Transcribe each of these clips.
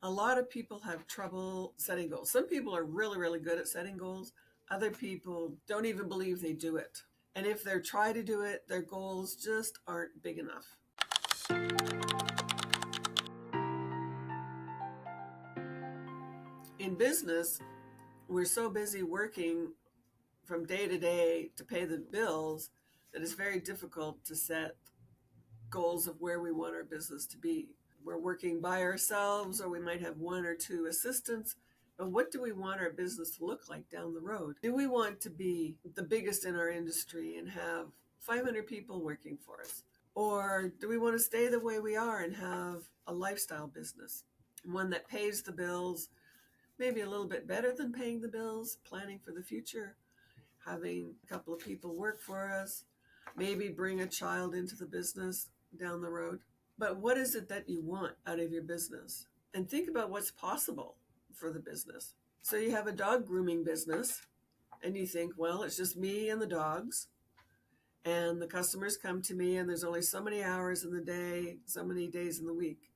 A lot of people have trouble setting goals. Some people are really, really good at setting goals. Other people don't even believe they do it. And if they try to do it, their goals just aren't big enough. In business, we're so busy working from day to day to pay the bills that it's very difficult to set goals of where we want our business to be. We're working by ourselves, or we might have one or two assistants. But what do we want our business to look like down the road? Do we want to be the biggest in our industry and have 500 people working for us? Or do we want to stay the way we are and have a lifestyle business, one that pays the bills, maybe a little bit better than paying the bills, planning for the future, having a couple of people work for us, maybe bring a child into the business down the road? But what is it that you want out of your business? And think about what's possible for the business. So you have a dog grooming business and you think, well, it's just me and the dogs, and the customers come to me, and there's only so many hours in the day, so many days in the week.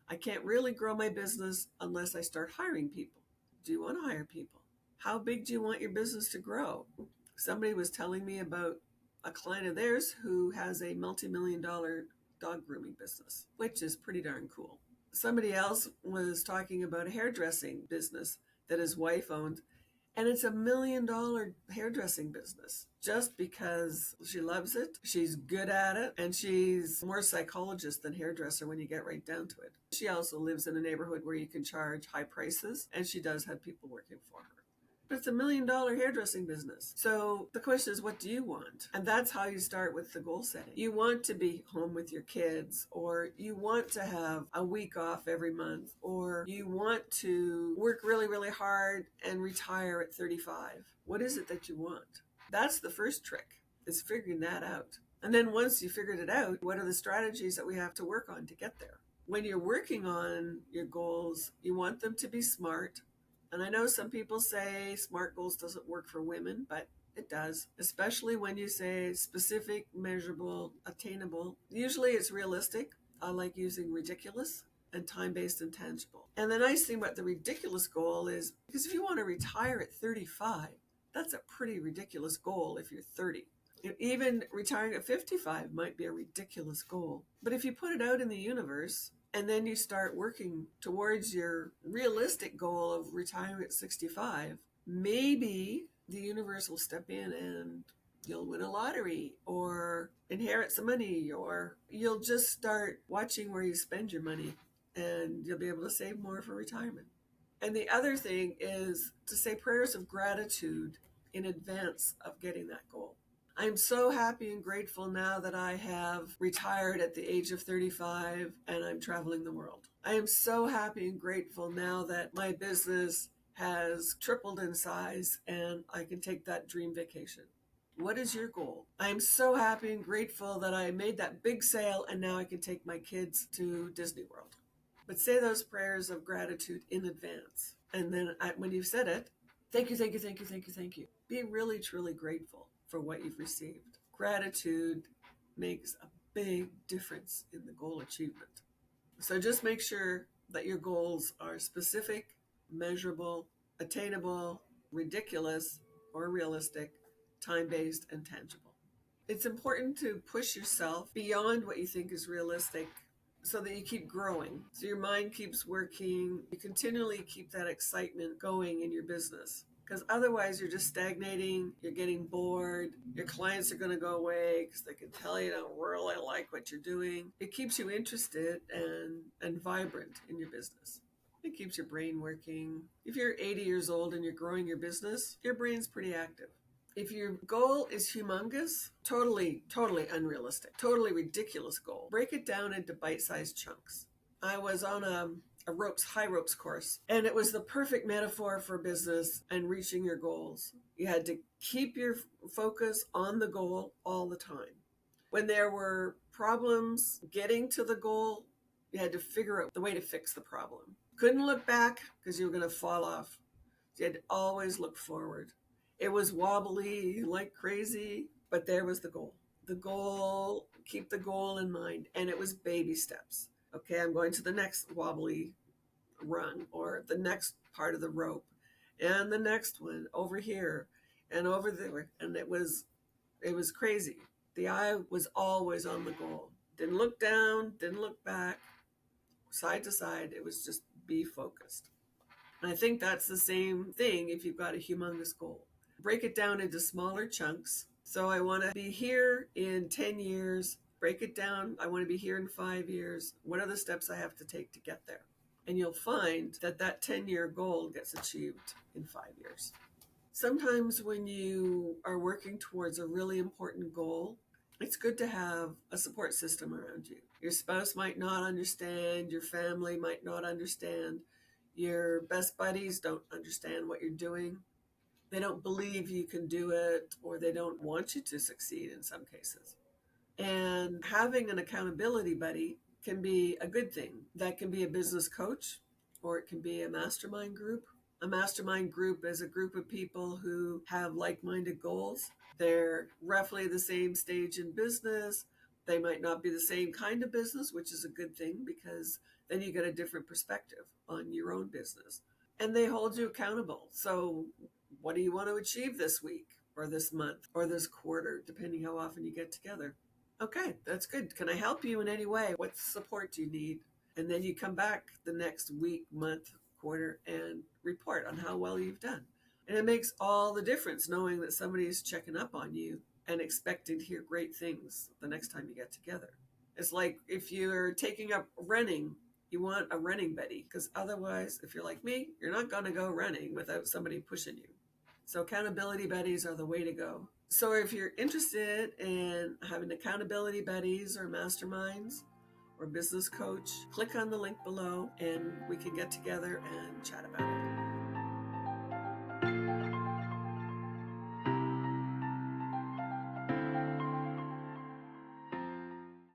I can't really grow my business unless I start hiring people. Do you want to hire people? How big do you want your business to grow? Somebody was telling me about a client of theirs who has a multi-million-dollar dog grooming business, which is pretty darn cool. Somebody else was talking about a hairdressing business that his wife owned, and it's $1 million hairdressing business just because she loves it, she's good at it, and she's more psychologist than hairdresser when you get right down to it. She also lives in a neighborhood where you can charge high prices, and she does have people working for her. But it's $1 million hairdressing business. So the question is, what do you want? And that's how you start with the goal setting. You want to be home with your kids, or you want to have a week off every month, or you want to work really, really hard and retire at 35. What is it that you want? That's the first trick, is figuring that out. And then once you figured it out, what are the strategies that we have to work on to get there? When you're working on your goals, you want them to be smart. And I know some people say SMART goals doesn't work for women, but it does, especially when you say specific, measurable, attainable. Usually it's realistic. I like using ridiculous and time-based and tangible. And the nice thing about the ridiculous goal is, because if you want to retire at 35, that's a pretty ridiculous goal if you're 30. Even retiring at 55 might be a ridiculous goal. But if you put it out in the universe, and then you start working towards your realistic goal of retiring at 65, maybe the universe will step in and you'll win a lottery or inherit some money, or you'll just start watching where you spend your money, and you'll be able to save more for retirement. And the other thing is to say prayers of gratitude in advance of getting that goal. I'm so happy and grateful now that I have retired at the age of 35 and I'm traveling the world. I am so happy and grateful now that my business has tripled in size and I can take that dream vacation. What is your goal? I am so happy and grateful that I made that big sale and now I can take my kids to Disney World. But say those prayers of gratitude in advance. And then when you've said it, thank you, thank you, thank you, thank you, thank you. Be really, truly grateful for what you've received. Gratitude makes a big difference in the goal achievement. So just make sure that your goals are specific, measurable, attainable, ridiculous, or realistic, time-based, and tangible. It's important to push yourself beyond what you think is realistic so that you keep growing. So your mind keeps working. You continually keep that excitement going in your business. Because otherwise you're just stagnating, you're getting bored, your clients are going to go away because they can tell you don't really like what you're doing. It keeps you interested and vibrant in your business. It keeps your brain working. If you're 80 years old and you're growing your business, your brain's pretty active. If your goal is humongous, totally unrealistic, totally ridiculous goal, break it down into bite-sized chunks. I was on a high ropes course, and it was the perfect metaphor for business and reaching your goals. You had to keep your focus on the goal all the time. When there were problems getting to the goal, you had to figure out the way to fix the problem. Couldn't look back because you were going to fall off. You had to always look forward. It was wobbly like crazy, but there was the goal. The goal, keep the goal in mind. And it was baby steps. Okay, I'm going to the next wobbly rung or the next part of the rope and the next one over here and over there. And it was crazy. The eye was always on the goal. Didn't look down, didn't look back, side to side. It was just be focused. And I think that's the same thing if you've got a humongous goal. Break it down into smaller chunks. So I want to be here in 10 years. Break it down. I want to be here in 5 years. What are the steps I have to take to get there? And you'll find that that 10-year goal gets achieved in 5 years. Sometimes when you are working towards a really important goal, it's good to have a support system around you. Your spouse might not understand, your family might not understand, your best buddies don't understand what you're doing. They don't believe you can do it, or they don't want you to succeed in some cases. And having an accountability buddy can be a good thing. That can be a business coach, or it can be a mastermind group. A mastermind group is a group of people who have like-minded goals. They're roughly the same stage in business. They might not be the same kind of business, which is a good thing because then you get a different perspective on your own business. And they hold you accountable. So what do you want to achieve this week or this month or this quarter, depending how often you get together? Okay, that's good. Can I help you in any way? What support do you need? And then you come back the next week, month, quarter, and report on how well you've done. And it makes all the difference knowing that somebody is checking up on you and expecting to hear great things the next time you get together. It's like if you're taking up running, you want a running buddy, because otherwise, if you're like me, you're not going to go running without somebody pushing you. So accountability buddies are the way to go. So if you're interested in having accountability buddies or masterminds or business coach, click on the link below and we can get together and chat about it.